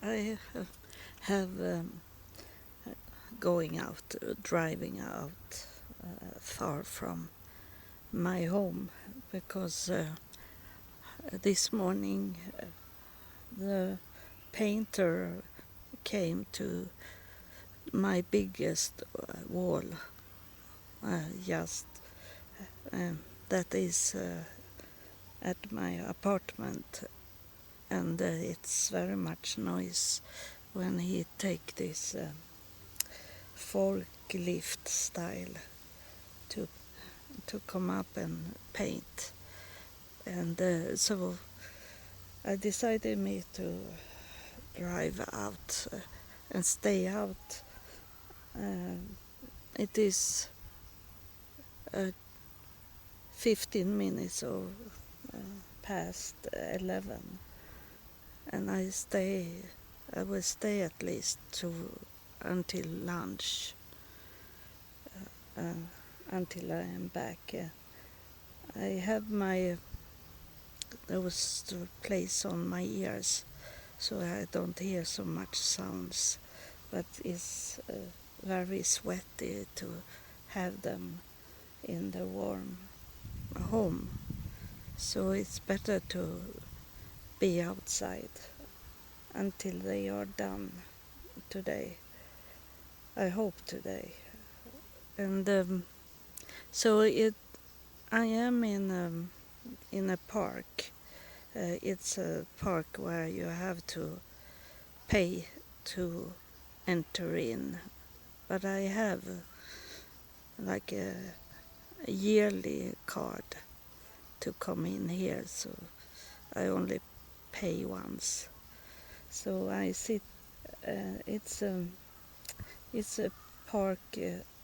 I have going out, driving out far from my home because this morning the painter came to my biggest wall, just that is at my apartment, and it's very much noise when he take this forklift style to come up and paint. And so I decided me to drive out and stay out. It is 15 minutes or past 11, and I will stay at least until lunch, until I am back. I have those place on my ears, so I don't hear so much sounds, but it's very sweaty to have them in the warm home. So it's better to be outside until they are done today. I hope today. And so I am in a park. It's a park where you have to pay to enter in, but I have like a yearly card to come in here, so I only pay once. So I sit. It's a park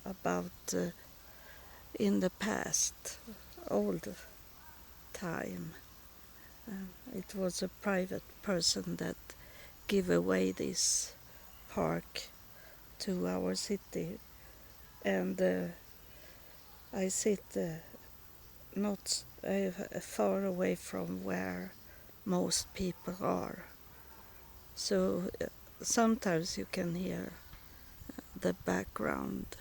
about in the past, old time. It was a private person that gave away this park to our city, and I sit not far away from where most people are. So sometimes you can hear the background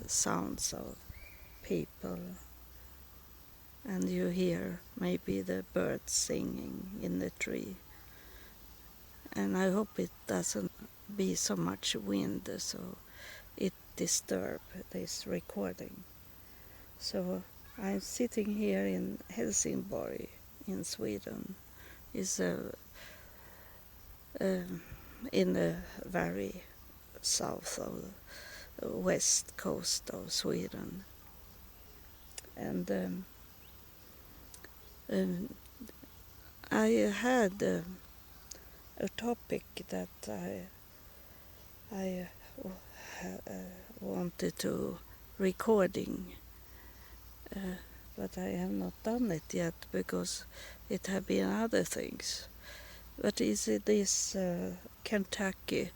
sounds of people, and you hear maybe the birds singing in the tree. And I hope it doesn't be so much wind so it disturb this recording. So I'm sitting here in Helsingborg in Sweden. It's in the very south of the west coast of Sweden. And I had a topic that I wanted to recording, but I have not done it yet because it have been other things. But is it this Kentucky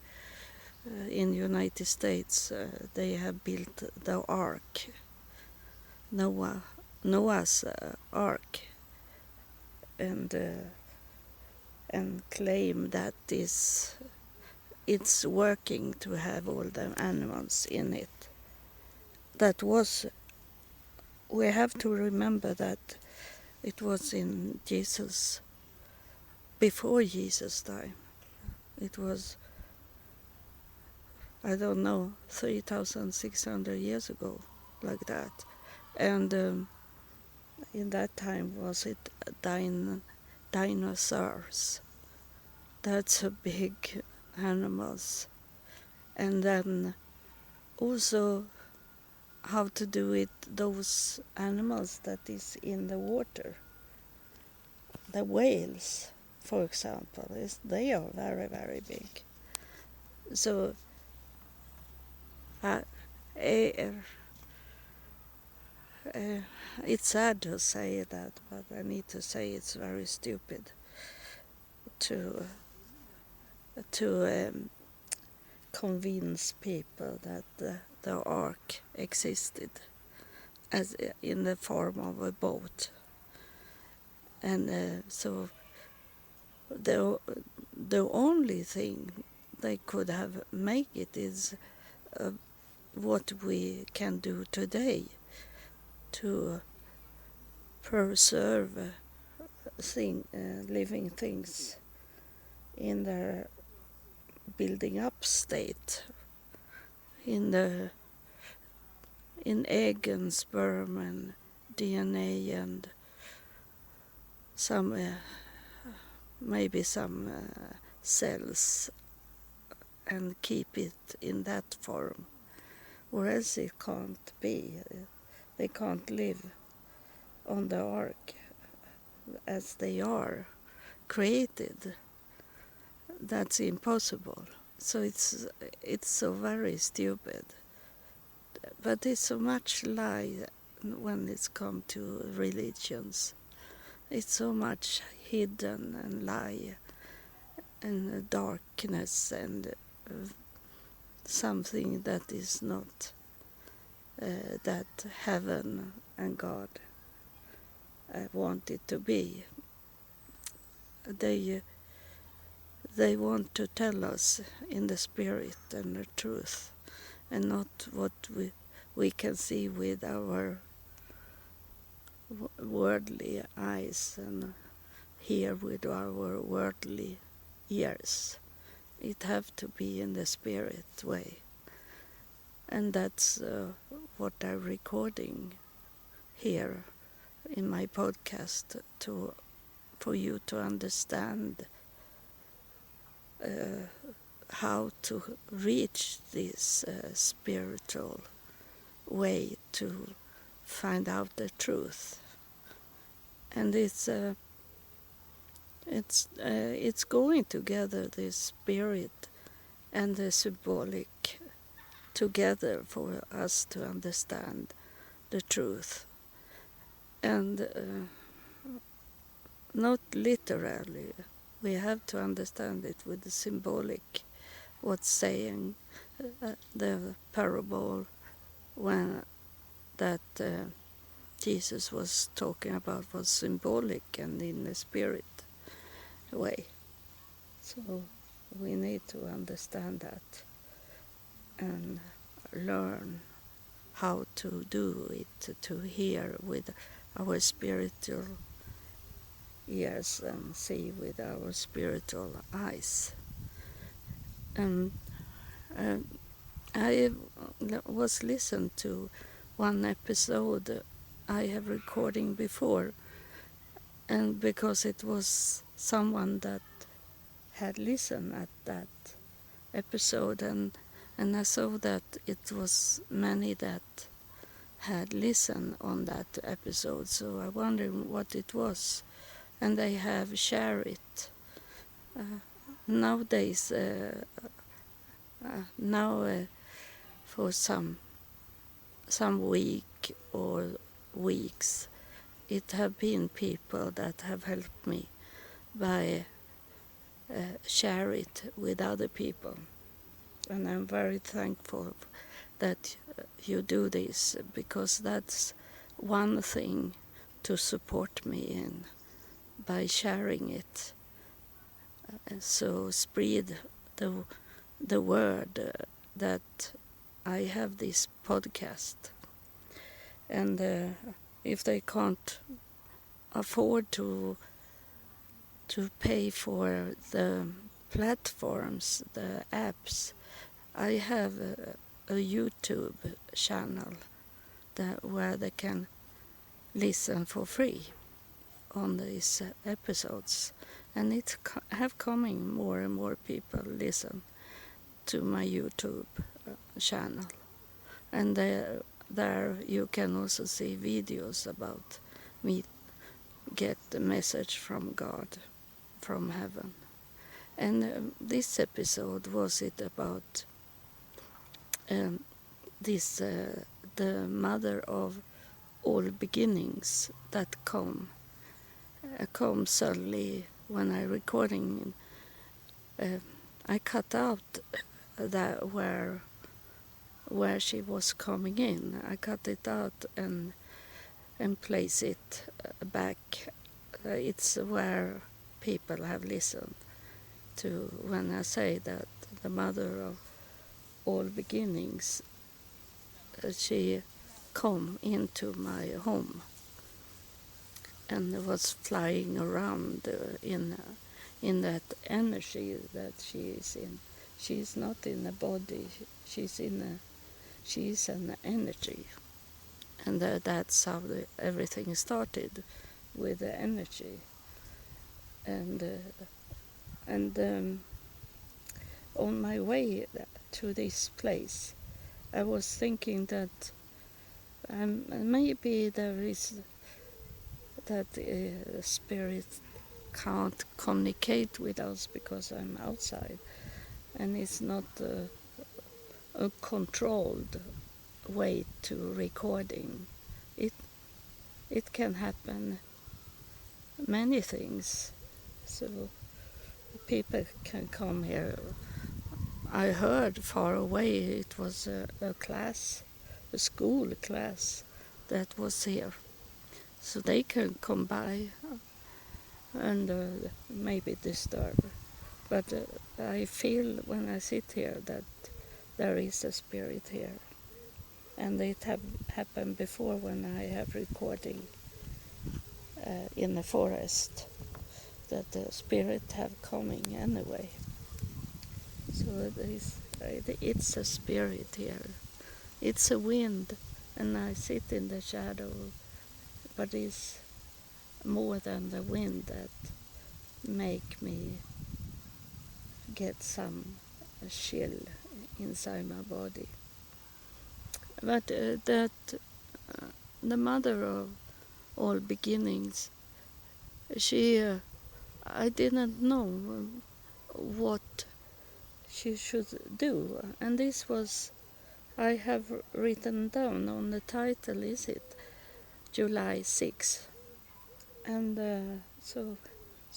in United States? They have built the ark, Noah's ark, and claim that it's working to have all the animals in it. We have to remember that it was in Jesus, before Jesus' time. It was, I don't know, 3,600 years ago, like that. And in that time was it dinosaurs. That's a big animals. And then also how to do it, those animals that is in the water. The whales, for example, they are very, very big. So it's sad to say that, but I need to say it's very stupid to convince people that the ark existed as in the form of a boat. And so the only thing they could have made it is what we can do today to preserve living things in their building up state, in egg and sperm and DNA and some maybe some cells, and keep it in that form, or else it can't be. They can't live on the ark as they are created. That's impossible. So it's so very stupid. But there's so much lie when it's come to religions. It's so much hidden and lie and darkness and something that is not that heaven and God want it to be. They want to tell us in the spirit and the truth, and not what we can see with our worldly eyes and hear with our worldly ears. It have to be in the spirit way, and that's what I'm recording here in my podcast for you to understand how to reach this spiritual way to find out the truth. And it's going together, this spirit and the symbolic together for us to understand the truth. And not literally. We have to understand it with the symbolic, what's saying the parable when that Jesus was talking about was symbolic and in the spirit way. So we need to understand that and learn how to do it, to hear with our spiritual ears and see with our spiritual eyes. I was listened to one episode I have recording before, and because it was someone that had listened at that episode, and I saw that it was many that had listened on that episode, so I wondered what it was, and they have shared it. Nowadays, for some week or weeks, it have been people that have helped me by share it with other people, and I'm very thankful that you do this, because that's one thing to support me in, by sharing it. So spread the word that I have this podcast, and if they can't afford to pay for the platforms, the apps, I have a YouTube channel where they can listen for free on these episodes, and it have coming more and more people listen to my YouTube channel, and there you can also see videos about me get the message from God, from heaven. And this episode was it about this the mother of all beginnings that come suddenly when I recording. I cut out that where she was coming in. I cut it out and place it back. It's where people have listened to when I say that the mother of all beginnings, she come into my home and was flying around in that energy that she is in. She is not in a body. She's an energy, and that's how everything started, with the energy. And on my way to this place, I was thinking that maybe there is that spirit can't communicate with us because I'm outside, and it's not a controlled way to recording. It it can happen many things, so people can come here. I heard far away it was a class, a school class that was here, so they can come by and maybe disturb. But I feel when I sit here that there is a spirit here, and it have happened before when I have recording in the forest, that the spirit have coming anyway. So it's a spirit here. It's a wind, and I sit in the shadow, but it's more than the wind that make me get some chill inside my body. But the mother of all beginnings, she, I didn't know what she should do, and this was, I have written down on the title, is it July 6th, and so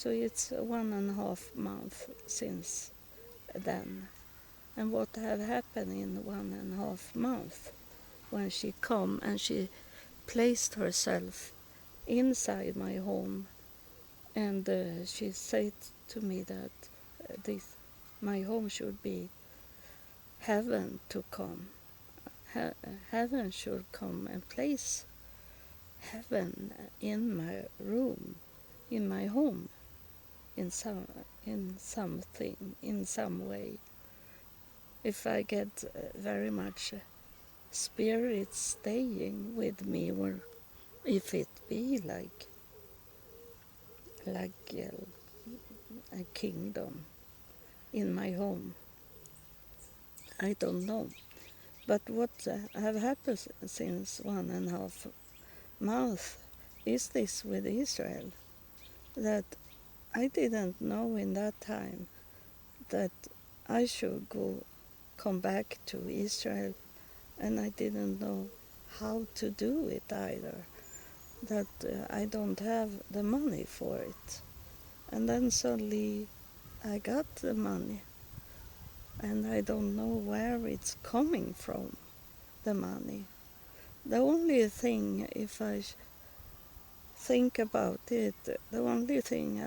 it's 1.5 months since then. And what have happened in 1.5 months, when she come and she placed herself inside my home, and she said to me that my home should be heaven to come. Heaven should come and place heaven in my room, in my home, in something, in some way. If I get very much spirit staying with me, or if it be like a kingdom in my home, I don't know. But what have happened since 1.5 months is this with Israel, that I didn't know in that time that I should come back to Israel, and I didn't know how to do it either, that I don't have the money for it. And then suddenly I got the money, and I don't know where it's coming from, the money. The only thing, if I think about it, the only thing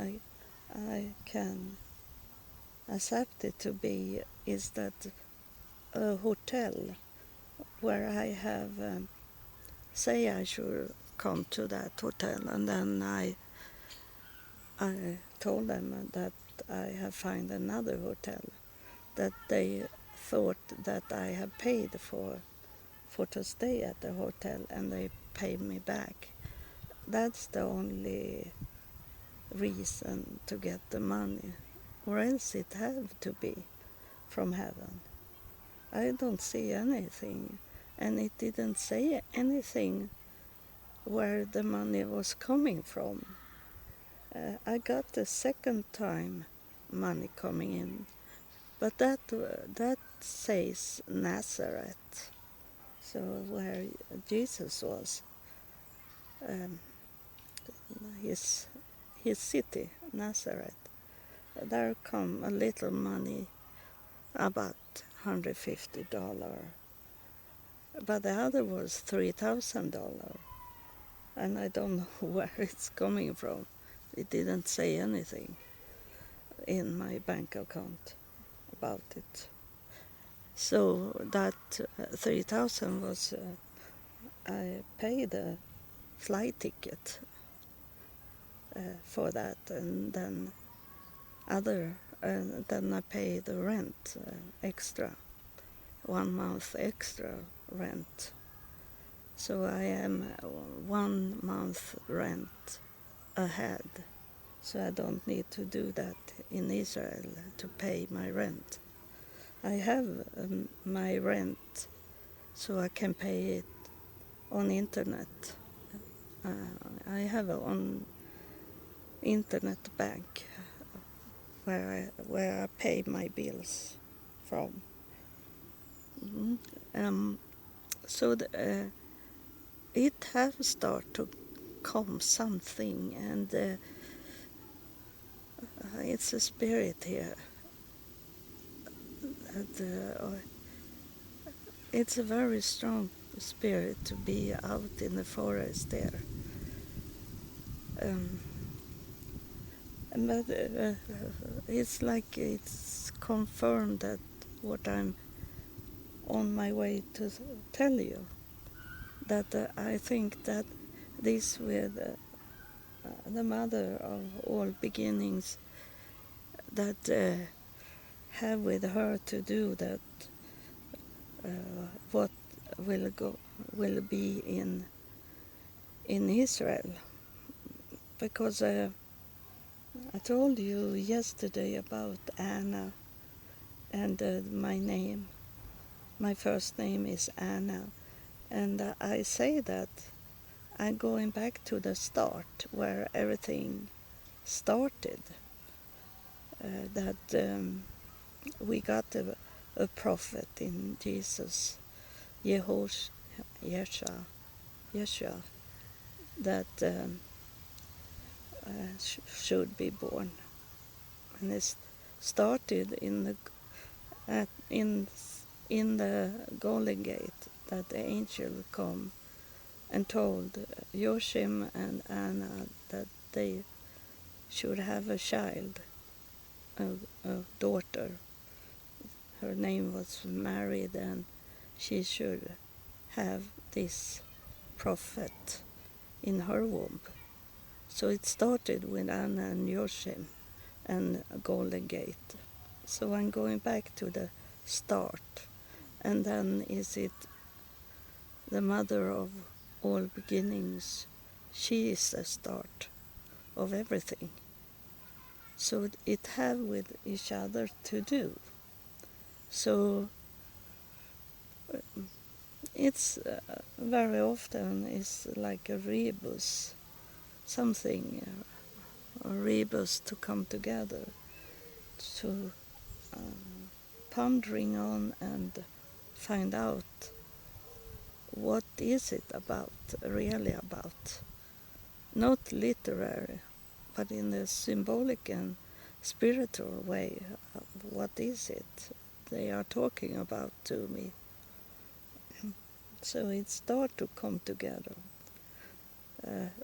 I can accept it to be is that a hotel where I have, say I should come to that hotel, and then I told them that I have found another hotel, that they thought that I have paid for to stay at the hotel, and they pay me back. That's the only reason to get the money, or else it have to be from heaven. I don't see anything, and it didn't say anything where the money was coming from. I got the second time money coming in, but that says Nazareth, so where Jesus was, his city, Nazareth. There come a little money, about $150, but the other was $3,000, and I don't know where it's coming from. It didn't say anything. in my bank account about it. So that 3,000 was I paid a flight ticket for that, and then then I paid the rent extra, 1 month extra rent. So I am 1 month rent ahead. So I don't need to do that in Israel to pay my rent. I have my rent, so I can pay it on internet. I have an internet bank where I pay my bills from. So it have started to come something, and it's a spirit here. It's a very strong spirit to be out in the forest there. But it's like it's confirmed that what I'm on my way to tell you, that I think that this with the mother of all beginnings, that have with her to do that what will be in Israel, because I told you yesterday about Anna, and my first name is Anna, and I say that I'm going back to the start where everything started, that we got a prophet in Jesus, Yeshua, that should be born, and it started in the Golden Gate, that the angel come and told Joachim and Anna that they should have a child, a daughter. Her name was married, and she should have this prophet in her womb. So it started with Anna and Joachim and Golden Gate. So I'm going back to the start, and then is it the mother of all beginnings? She is the start of everything. So it have with each other to do. So it's very often is like a rebus, something, a rebus to come together, to pondering on and find out what is it about, really about. Not literary, but in a symbolic and spiritual way. What is it they are talking about to me? So it started to come together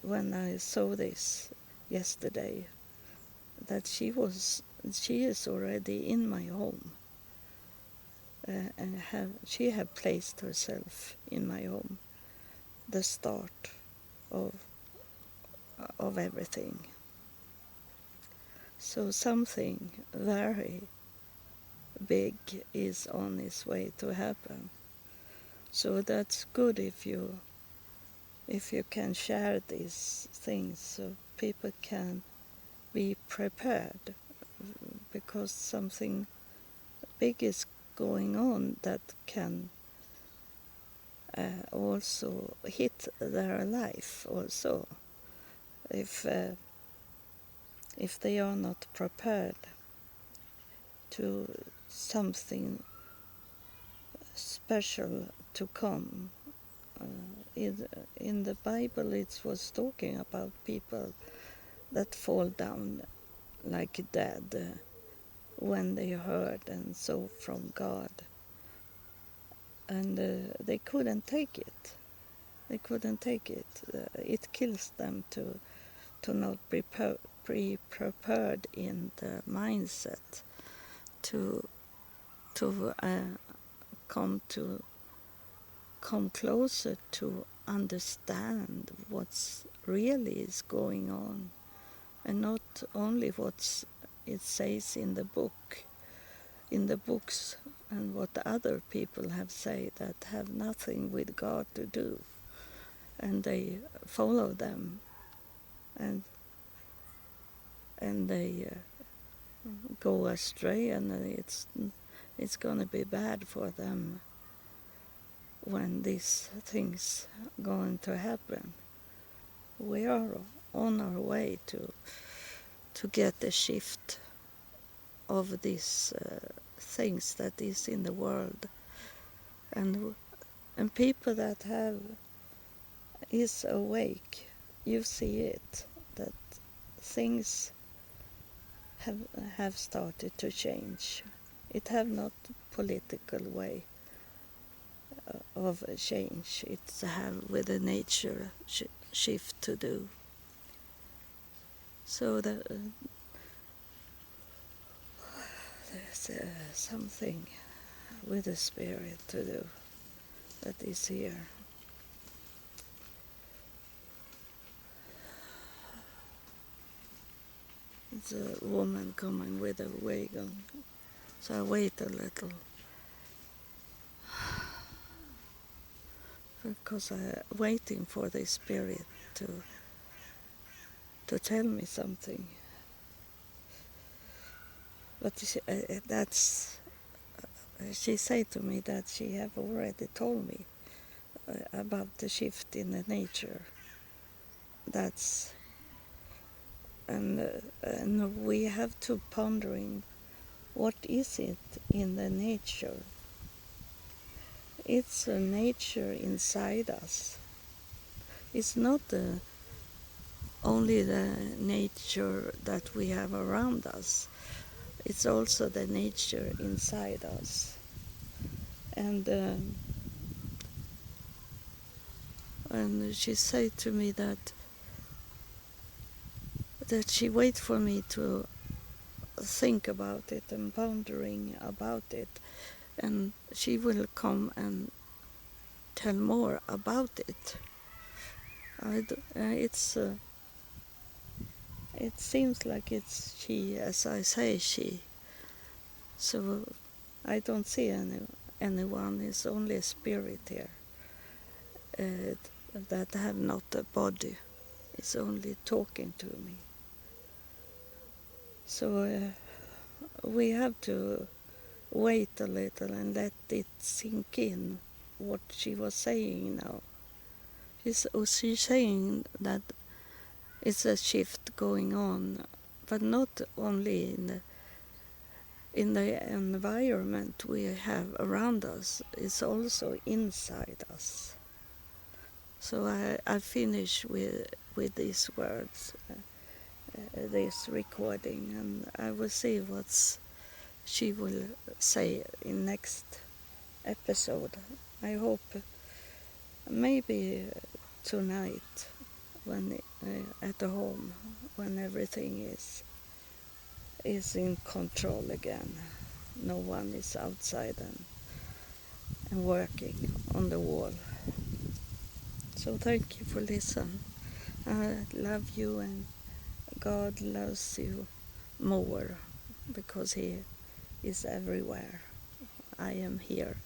when I saw this yesterday, that she is already in my home, and she had placed herself in my home, the start of everything. So something very big is on its way to happen. So that's good if you can share these things, so people can be prepared, because something big is going on that can also hit their life also, if they are not prepared to something special to come. In the Bible it was talking about people that fall down like dead when they heard and saw from God, and they couldn't take it. It kills them to not be prepared in the mindset to come closer to understand what's really is going on, and not only what it says in the books, and what other people have said that have nothing with God to do, and they follow them, and they go astray, and it's going to be bad for them when these things going to happen. We are on our way to get a shift of these things that is in the world, and people that is awake, you see it, that things have started to change. It have not political way of a change. It's have with a nature shift to do. So there's something with the spirit to do that is here. It's a woman coming with a wagon, so I wait a little because I'm waiting for the spirit to tell me something. But she said to me that she have already told me about the shift in the nature. And we have to pondering what is it in the nature. It's a nature inside us. It's not only the nature that we have around us. It's also the nature inside us. And she said to me that she wait for me to think about it and pondering about it, and she will come and tell more about it. It seems like it's she, as I say she. So I don't see anyone. It's only a spirit here that have not a body. It's only talking to me. So we have to wait a little and let it sink in what she was saying now. She's saying that it's a shift going on, but not only in the environment we have around us, it's also inside us. So I finish with these words, this recording, and I will see what she will say in next episode. I hope maybe tonight, when at home, when everything is in control again, no one is outside and working on the wall. So thank you for listening. I love you, and God loves you more because He is everywhere. I am here.